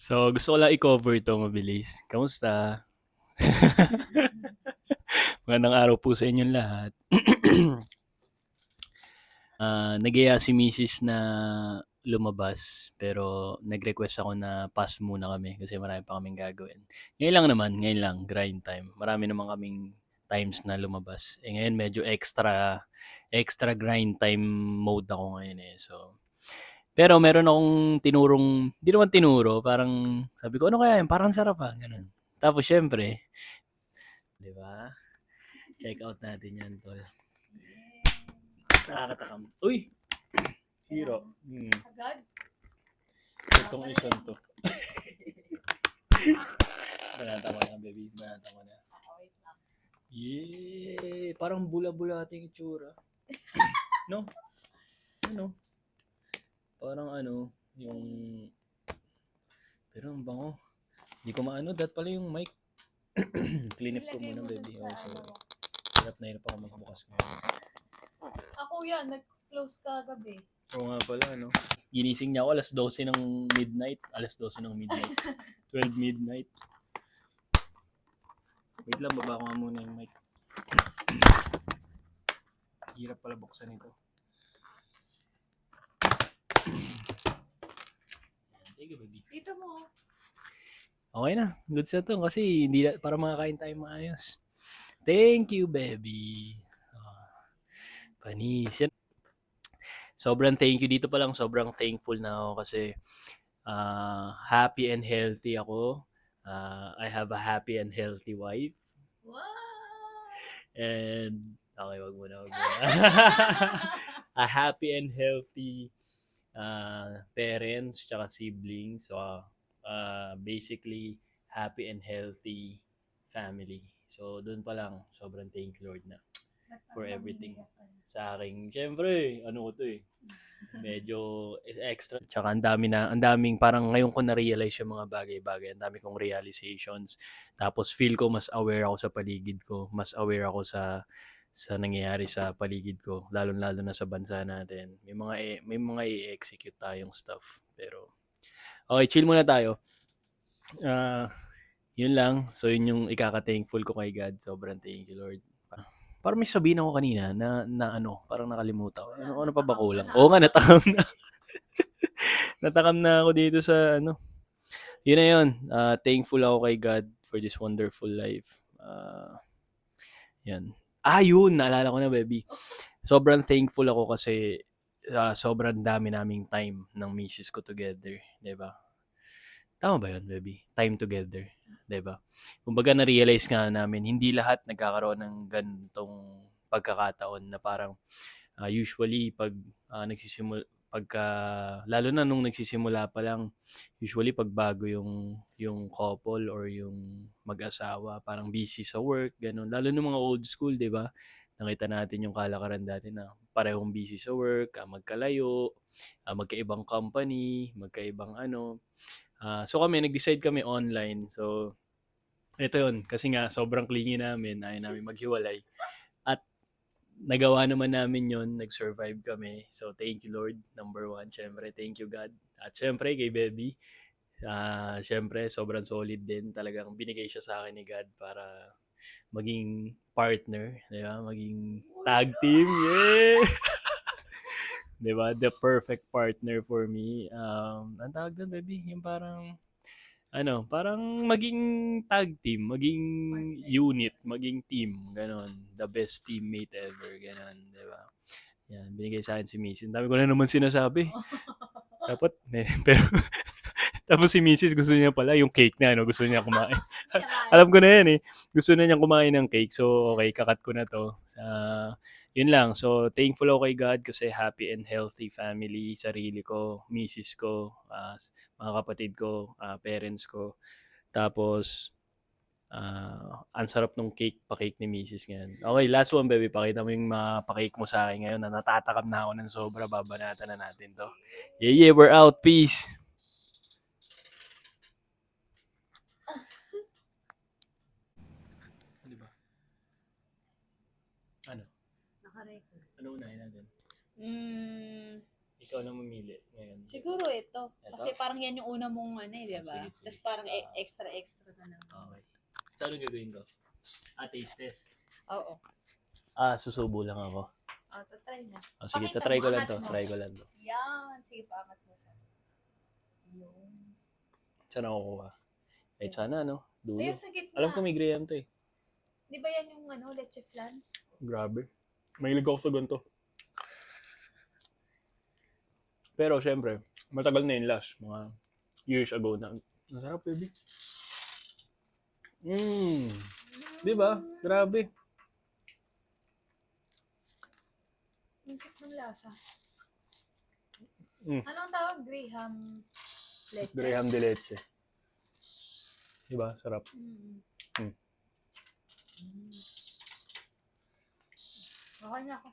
So, gusto ko lang i-cover 'to mabilis. Kamusta? Magandang araw po sa inyong lahat. Nag-aya si misis na lumabas, pero nag-request ako na pass muna kami kasi marami pa kaming gagawin. Ngayon lang, grind time. Marami naman kaming times na lumabas. Ngayon medyo extra grind time mode ako ngayon eh. So, pero meron akong tinurong, di naman tinuro, parang sabi ko, ano kaya yun? Parang sarap ha, ganun. Tapos syempre, di ba? Check out natin yan, tol. Nakakatakam. Uy! Hero. Agad? Itong isang to. Banata ko na, baby. Banata ko na. Wait lang. Yay! Parang bula-bula ating itsura. No? Ano? Parang ano, yung... Pero ang bango. Hindi ko maano, dat pala yung mic. Clean up ko Ilagay muna, mo dun baby. sa Oh, sorry. ano. Hirap na hirap ako magbukas ngayon. Ako yan, nag-close ka gabi. Oo nga pala, no? Ginising niya ako alas 12 ng midnight. Alas 12 ng midnight. 12 midnight. Wait lang, baba ko nga muna yung mic. Hirap pala buksan ito. Thank you, baby. Dito mo. Okay na. Goods na to kasi hindi na, para makakain tayo maayos. Thank you, baby. Panis. Yan. Sobrang thank you dito pa lang. Sobrang thankful na ako kasi happy and healthy ako. I have a happy and healthy wife. Wow! And, okay, wag muna. A happy and healthy parents tsaka siblings. So, basically, happy and healthy family. So, doon pa lang, sobrang thank you, Lord, na for everything sa akin. Siyempre, ano ko to eh. Medyo extra. Tsaka ang daming parang ngayon ko na-realize yung mga bagay-bagay. Ang dami kong realizations. Tapos feel ko mas aware ako sa paligid ko. Mas aware ako sa nangyayari sa paligid ko, lalo-lalo na sa bansa natin. May mga i-execute tayong stuff. Pero okay, chill muna tayo. Yun lang. So yun yung ikaka-thankful ko kay God. Sobrang thank you, Lord. Parang may sabihin ako kanina na ano, parang nakalimutan ko. Ano pa ba kulang? Oo nga, natakam na. Natakam na ako dito sa ano. Yun na yun. Thankful ako kay God for this wonderful life. Yan. Yun. Naalala ko na, baby. Sobrang thankful ako kasi sobrang dami naming time ng misis ko together. Diba? Tama ba yun, baby? Time together. Diba? Kumbaga na-realize nga namin, hindi lahat nagkakaroon ng ganitong pagkakataon na parang usually pag pagka lalo na nung nagsisimula pa lang, usually pag bago yung couple or yung mag-asawa, parang busy sa work, ganun. Lalo ng mga old school, 'di ba? Nakita natin yung kalakaran dati na parehong busy sa work, magkalayo, magkaibang company, magkaibang ano. So kami nag-decide kami online. So ito yun, kasi nga sobrang clingy namin, ayaw namin maghiwalay. At nagawa naman namin yon, nag-survive kami. So, thank you Lord, number one. Syempre, thank you God. At syempre, kay Baby, syempre, sobrang solid din. Talagang binigay siya sa akin ni God para maging partner, di ba? Maging tag team, yeah! Di ba? The perfect partner for me. Ang tawag doon, baby? Yung parang parang maging tag team, maging unit, maging team, ganon. The best teammate ever, ganon, di ba? Yan, binigay sa akin si Mrs. Ang dami ko na naman sinasabi. Dapat, pero, tapos si Mrs. gusto niya pala yung cake na, ano, gusto niya kumain. Alam ko na yan eh. Gusto na niya kumain ng cake. So, okay, kakat ko na to. Yun lang. So, thankful ako kay God kasi happy and healthy family, sarili ko, misis ko, mga kapatid ko, parents ko. Tapos, ang sarap nung cake, pa-cake ni misis ngayon. Okay, last one, baby. Pakita mo yung mga pa-cake mo sa akin ngayon na natatakam na ako ng sobra. Babanatan na natin to. Yeah, we're out. Peace. Di ba? Ano? Naka-record. Ano unahin natin? Mm, Ikaw na mamili. Ngayon. Siguro ito. Ito? Kasi parang yan yung una mong ano eh, di ba? Sige, sige. Tapos parang extra na lang. Okay. So, anong gagawin ko? Taste test. Oo. Susubo lang ako. Tatry na. Sige, Pakita tatry mo, ko lang angat to. mo. Try ko lang to. Yan. Sige, paangat mo. Yun. Saan ako kuha? Kahit sana, no? Dulo. Ayun sa gitna. Alam ko may graham to eh. Di ba yan yung leche flan? Grabe. Mahilig ako sa ganito. Pero, syempre, matagal na yun last. Mga years ago na. Masarap, baby. Di ba? Grabe. Ang cute ng lasa. Mm. Anong tawag? Graham leche? Graham de leche. Di ba? Sarap. Okay na ako.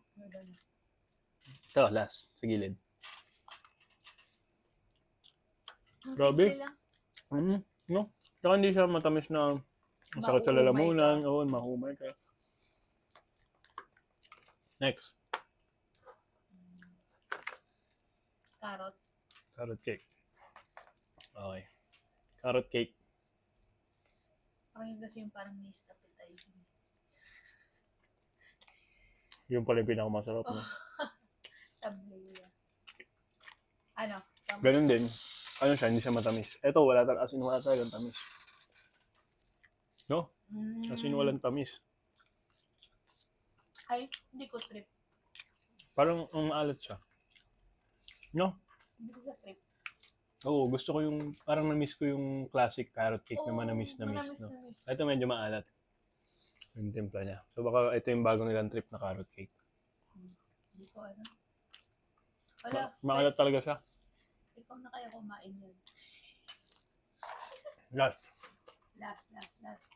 Ito, last. Sa gilid. Ang Grabe. simple lang. No? Tsaka hindi siya matamis na ang sakit sa Mauumay lalamunan. ka. Oo, mahumay ka. Next. Carrot. Carrot cake. Okay. Carrot cake. Parang yun kasi yung parang least appetizing. Yung pala yung pinakamasarap. No? Tableya. Ano? Ganun din. Ano siya, hindi siya matamis. Ito, wala talaga. As in, wala talagang tamis. No? As in, walang tamis. Ay, hindi ko trip. Parang ang maalat siya. No? Hindi ko trip. Oo, gusto ko yung, parang na-miss ko yung classic carrot cake na manamis na miss. No? Manamis. Ito medyo maalat. Yung timpla niya. So baka ito yung bagong nilang trip na carrot cake. Hindi ko ano. Wala. Maalat talaga siya. Ikaw na kaya kumain yan. Last. Last.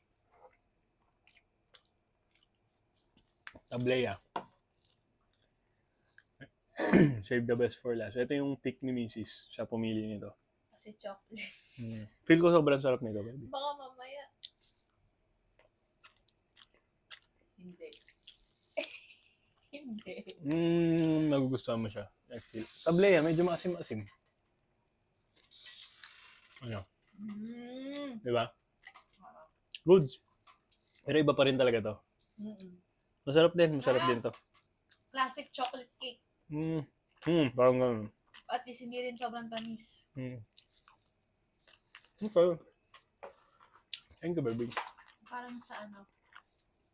Tableya. Save the best for last. Ito yung pick ni Mrs. Siya pumili nito. Kasi chocolate. Feel ko sobrang sarap nito, baby. Baka mamaya. Hindi. Hindi. Nagugustuhan mo siya. I feel. Tableya, medyo maasim-asim. Ano? Diba? Goods. Pero iba pa rin talaga to. Masarap din to. Classic chocolate cake. Parang ganun. At least hindi rin sobrang tamis. Okay. Thank you, baby. Parang sa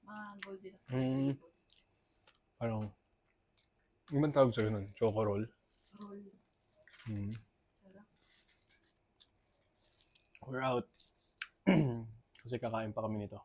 mga golden. Parang, ano bang tawag sa ganun? Choco roll? Roll. Sarap. We're out. Kasi kakain pa kami nito.